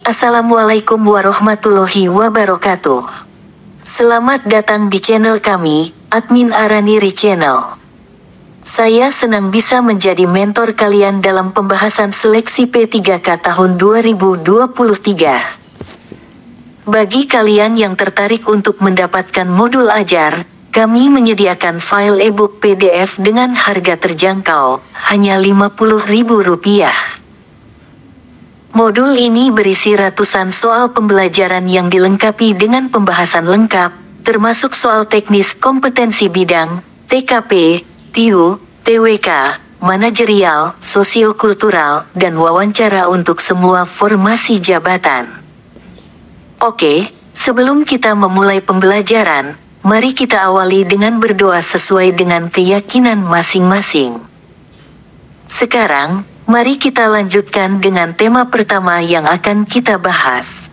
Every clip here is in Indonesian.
Assalamualaikum warahmatullahi wabarakatuh. Selamat datang di channel kami, Admin Araniri Channel. Saya senang bisa menjadi mentor kalian dalam pembahasan seleksi P3K tahun 2023. Bagi kalian yang tertarik untuk mendapatkan modul ajar, kami menyediakan file e-book PDF dengan harga terjangkau, hanya Rp50.000. Modul ini berisi ratusan soal pembelajaran yang dilengkapi dengan pembahasan lengkap, termasuk soal teknis kompetensi bidang, TKP, TIU, TWK, manajerial, sosiokultural, dan wawancara untuk semua formasi jabatan. Oke, sebelum kita memulai pembelajaran, mari kita awali dengan berdoa sesuai dengan keyakinan masing-masing. Sekarang, mari kita lanjutkan dengan tema pertama yang akan kita bahas.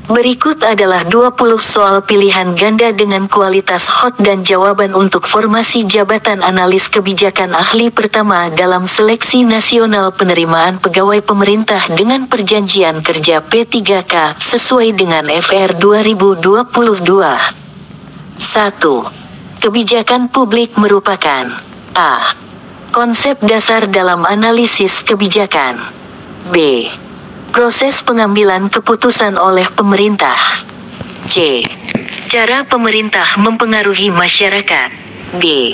Berikut adalah 20 soal pilihan ganda dengan kualitas hot dan jawaban untuk formasi jabatan analis kebijakan ahli pertama dalam seleksi nasional penerimaan pegawai pemerintah dengan perjanjian kerja P3K sesuai dengan FR 2022. 1. Kebijakan publik merupakan A. Konsep dasar dalam analisis kebijakan. B. Proses pengambilan keputusan oleh pemerintah. C. Cara pemerintah mempengaruhi masyarakat. D.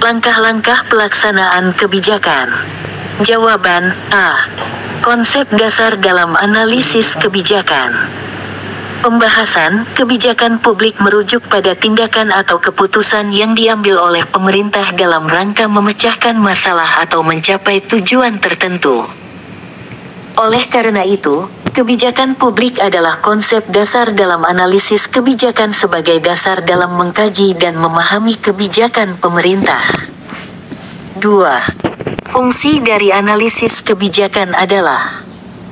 Langkah-langkah pelaksanaan kebijakan. Jawaban A. Konsep dasar dalam analisis kebijakan. Pembahasan kebijakan publik merujuk pada tindakan atau keputusan yang diambil oleh pemerintah dalam rangka memecahkan masalah atau mencapai tujuan tertentu. Oleh karena itu, kebijakan publik adalah konsep dasar dalam analisis kebijakan sebagai dasar dalam mengkaji dan memahami kebijakan pemerintah. 2. Fungsi dari analisis kebijakan adalah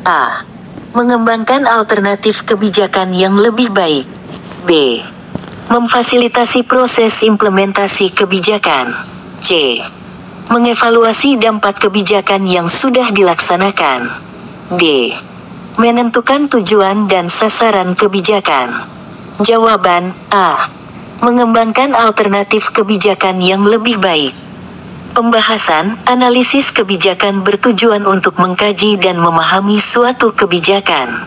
A. Mengembangkan alternatif kebijakan yang lebih baik. B. Memfasilitasi proses implementasi kebijakan. C. Mengevaluasi dampak kebijakan yang sudah dilaksanakan. D. Menentukan tujuan dan sasaran kebijakan. Jawaban A. Mengembangkan alternatif kebijakan yang lebih baik. Pembahasan, analisis kebijakan bertujuan untuk mengkaji dan memahami suatu kebijakan.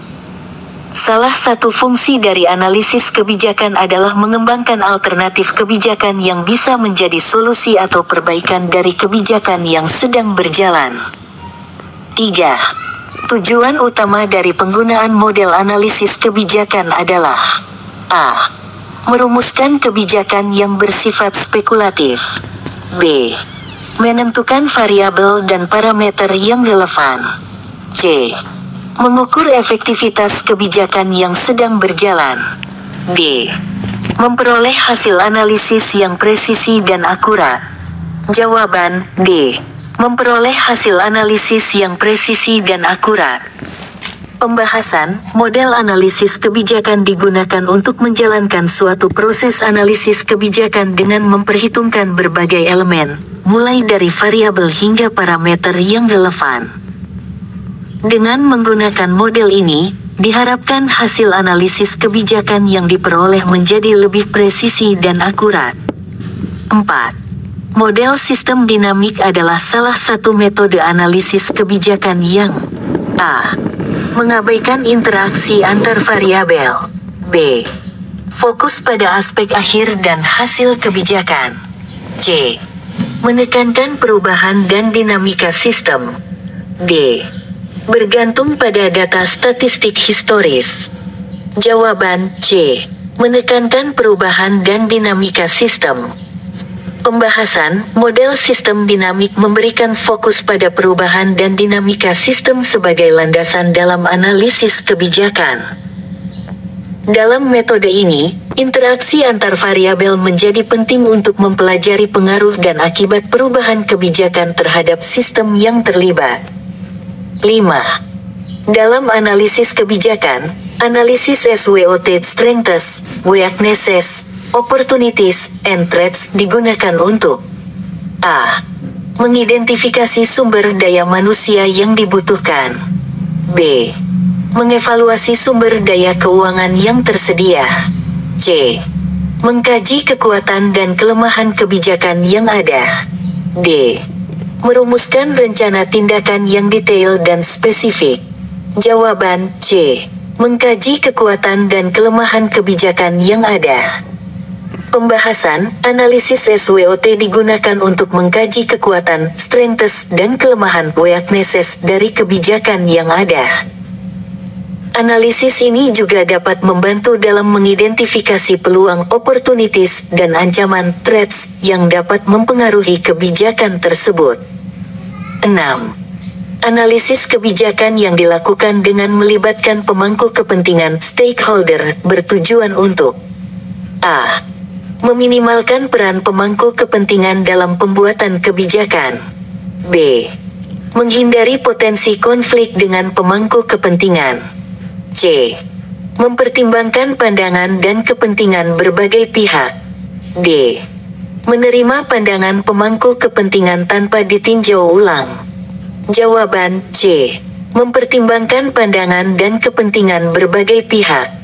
Salah satu fungsi dari analisis kebijakan adalah mengembangkan alternatif kebijakan yang bisa menjadi solusi atau perbaikan dari kebijakan yang sedang berjalan. 3. Tujuan utama dari penggunaan model analisis kebijakan adalah A. Merumuskan kebijakan yang bersifat spekulatif. B. Menentukan variabel dan parameter yang relevan. C. Mengukur efektivitas kebijakan yang sedang berjalan. D. Memperoleh hasil analisis yang presisi dan akurat. Jawaban D. Memperoleh hasil analisis yang presisi dan akurat. Pembahasan, model analisis kebijakan digunakan untuk menjalankan suatu proses analisis kebijakan dengan memperhitungkan berbagai elemen, mulai dari variabel hingga parameter yang relevan. Dengan menggunakan model ini, diharapkan hasil analisis kebijakan yang diperoleh menjadi lebih presisi dan akurat. 4. Model sistem dinamik adalah salah satu metode analisis kebijakan yang A. Mengabaikan interaksi antar variabel. B. Fokus pada aspek akhir dan hasil kebijakan. C. Menekankan perubahan dan dinamika sistem. D. Bergantung pada data statistik historis. Jawaban C. Menekankan perubahan dan dinamika sistem. Pembahasan, model sistem dinamik memberikan fokus pada perubahan dan dinamika sistem sebagai landasan dalam analisis kebijakan. Dalam metode ini, interaksi antar variabel menjadi penting untuk mempelajari pengaruh dan akibat perubahan kebijakan terhadap sistem yang terlibat. 5. Dalam analisis kebijakan, analisis SWOT strengths, weaknesses, opportunities, and threats digunakan untuk A. Mengidentifikasi sumber daya manusia yang dibutuhkan. B. Mengevaluasi sumber daya keuangan yang tersedia. C. Mengkaji kekuatan dan kelemahan kebijakan yang ada. D. Merumuskan rencana tindakan yang detail dan spesifik. Jawaban C. Mengkaji kekuatan dan kelemahan kebijakan yang ada. Pembahasan, analisis SWOT digunakan untuk mengkaji kekuatan, strengths, dan kelemahan weaknesses dari kebijakan yang ada. Analisis ini juga dapat membantu dalam mengidentifikasi peluang opportunities dan ancaman threats yang dapat mempengaruhi kebijakan tersebut. 6. Analisis kebijakan yang dilakukan dengan melibatkan pemangku kepentingan stakeholder bertujuan untuk A. Meminimalkan peran pemangku kepentingan dalam pembuatan kebijakan. B. Menghindari potensi konflik dengan pemangku kepentingan. C. Mempertimbangkan pandangan dan kepentingan berbagai pihak. D. Menerima pandangan pemangku kepentingan tanpa ditinjau ulang. Jawaban C. Mempertimbangkan pandangan dan kepentingan berbagai pihak.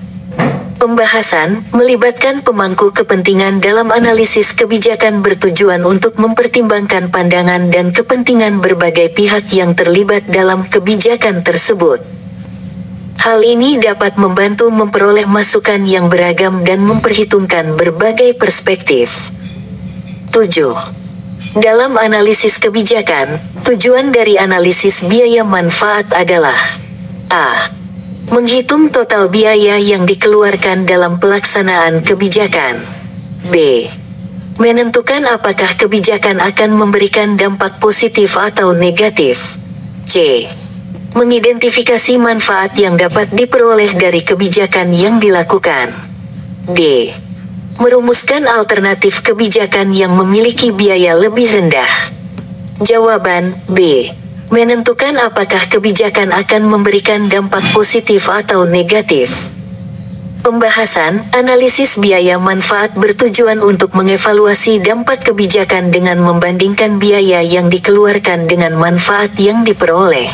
Pembahasan, melibatkan pemangku kepentingan dalam analisis kebijakan bertujuan untuk mempertimbangkan pandangan dan kepentingan berbagai pihak yang terlibat dalam kebijakan tersebut. Hal ini dapat membantu memperoleh masukan yang beragam dan memperhitungkan berbagai perspektif. 7. Dalam analisis kebijakan, tujuan dari analisis biaya manfaat adalah A. Menghitung total biaya yang dikeluarkan dalam pelaksanaan kebijakan. B. Menentukan apakah kebijakan akan memberikan dampak positif atau negatif. C. Mengidentifikasi manfaat yang dapat diperoleh dari kebijakan yang dilakukan. D. Merumuskan alternatif kebijakan yang memiliki biaya lebih rendah. Jawaban B. Menentukan apakah kebijakan akan memberikan dampak positif atau negatif. Pembahasan, analisis biaya manfaat bertujuan untuk mengevaluasi dampak kebijakan dengan membandingkan biaya yang dikeluarkan dengan manfaat yang diperoleh.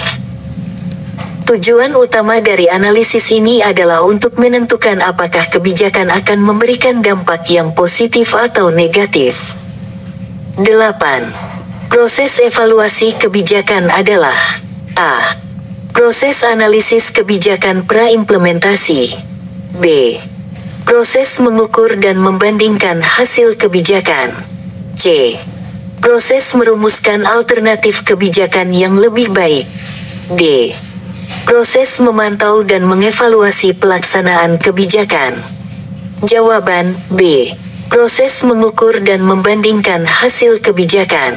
Tujuan utama dari analisis ini adalah untuk menentukan apakah kebijakan akan memberikan dampak yang positif atau negatif. 8. Proses evaluasi kebijakan adalah A. Proses analisis kebijakan pra-implementasi. B. Proses mengukur dan membandingkan hasil kebijakan. C. Proses merumuskan alternatif kebijakan yang lebih baik. D. Proses memantau dan mengevaluasi pelaksanaan kebijakan. Jawaban B. Proses mengukur dan membandingkan hasil kebijakan.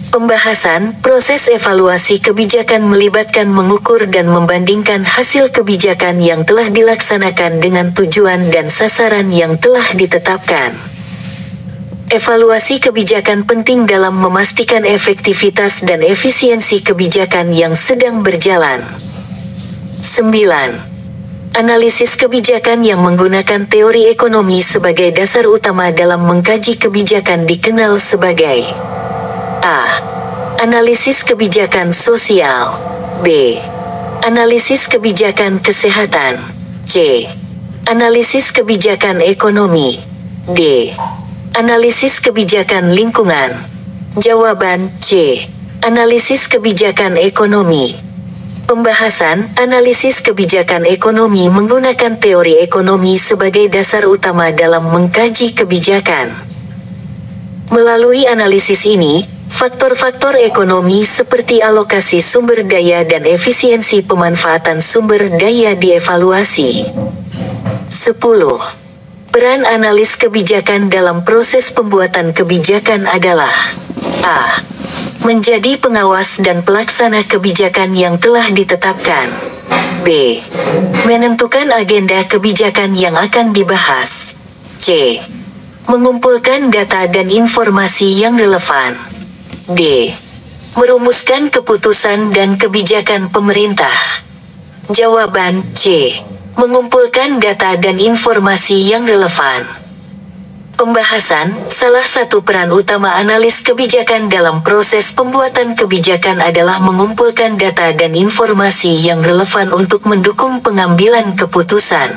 Pembahasan, proses evaluasi kebijakan melibatkan mengukur dan membandingkan hasil kebijakan yang telah dilaksanakan dengan tujuan dan sasaran yang telah ditetapkan. Evaluasi kebijakan penting dalam memastikan efektivitas dan efisiensi kebijakan yang sedang berjalan. 9. Analisis kebijakan yang menggunakan teori ekonomi sebagai dasar utama dalam mengkaji kebijakan dikenal sebagai A. Analisis kebijakan sosial. B. Analisis kebijakan kesehatan. C. Analisis kebijakan ekonomi. D. Analisis kebijakan lingkungan. Jawaban C. Analisis kebijakan ekonomi. Pembahasan, analisis kebijakan ekonomi menggunakan teori ekonomi sebagai dasar utama dalam mengkaji kebijakan. Melalui analisis ini, faktor-faktor ekonomi seperti alokasi sumber daya dan efisiensi pemanfaatan sumber daya dievaluasi. 10. Peran analis kebijakan dalam proses pembuatan kebijakan adalah A. Menjadi pengawas dan pelaksana kebijakan yang telah ditetapkan. B. Menentukan agenda kebijakan yang akan dibahas. C. Mengumpulkan data dan informasi yang relevan. D. Merumuskan keputusan dan kebijakan pemerintah. Jawaban C. Mengumpulkan data dan informasi yang relevan. Pembahasan, salah satu peran utama analis kebijakan dalam proses pembuatan kebijakan adalah mengumpulkan data dan informasi yang relevan untuk mendukung pengambilan keputusan.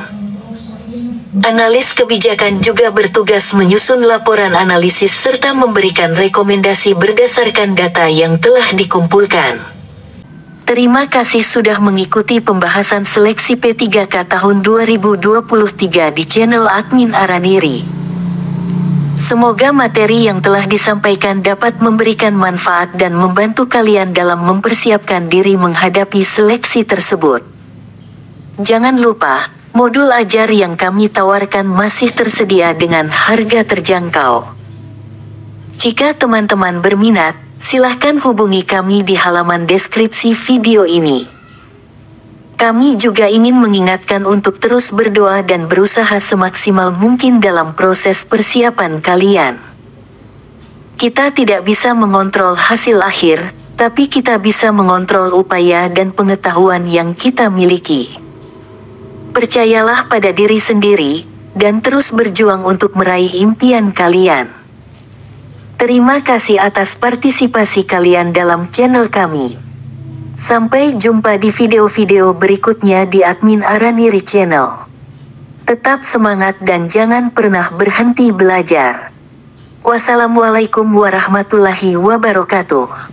Analis kebijakan juga bertugas menyusun laporan analisis serta memberikan rekomendasi berdasarkan data yang telah dikumpulkan. Terima kasih sudah mengikuti pembahasan seleksi P3K tahun 2023 di channel Admin Araniri. Semoga materi yang telah disampaikan dapat memberikan manfaat dan membantu kalian dalam mempersiapkan diri menghadapi seleksi tersebut. Jangan lupa, modul ajar yang kami tawarkan masih tersedia dengan harga terjangkau. Jika teman-teman berminat, silahkan hubungi kami di halaman deskripsi video ini. Kami juga ingin mengingatkan untuk terus berdoa dan berusaha semaksimal mungkin dalam proses persiapan kalian. Kita tidak bisa mengontrol hasil akhir, tapi kita bisa mengontrol upaya dan pengetahuan yang kita miliki. Percayalah pada diri sendiri, dan terus berjuang untuk meraih impian kalian. Terima kasih atas partisipasi kalian dalam channel kami. Sampai jumpa di video-video berikutnya di Admin Araniri Channel. Tetap semangat dan jangan pernah berhenti belajar. Wassalamualaikum warahmatullahi wabarakatuh.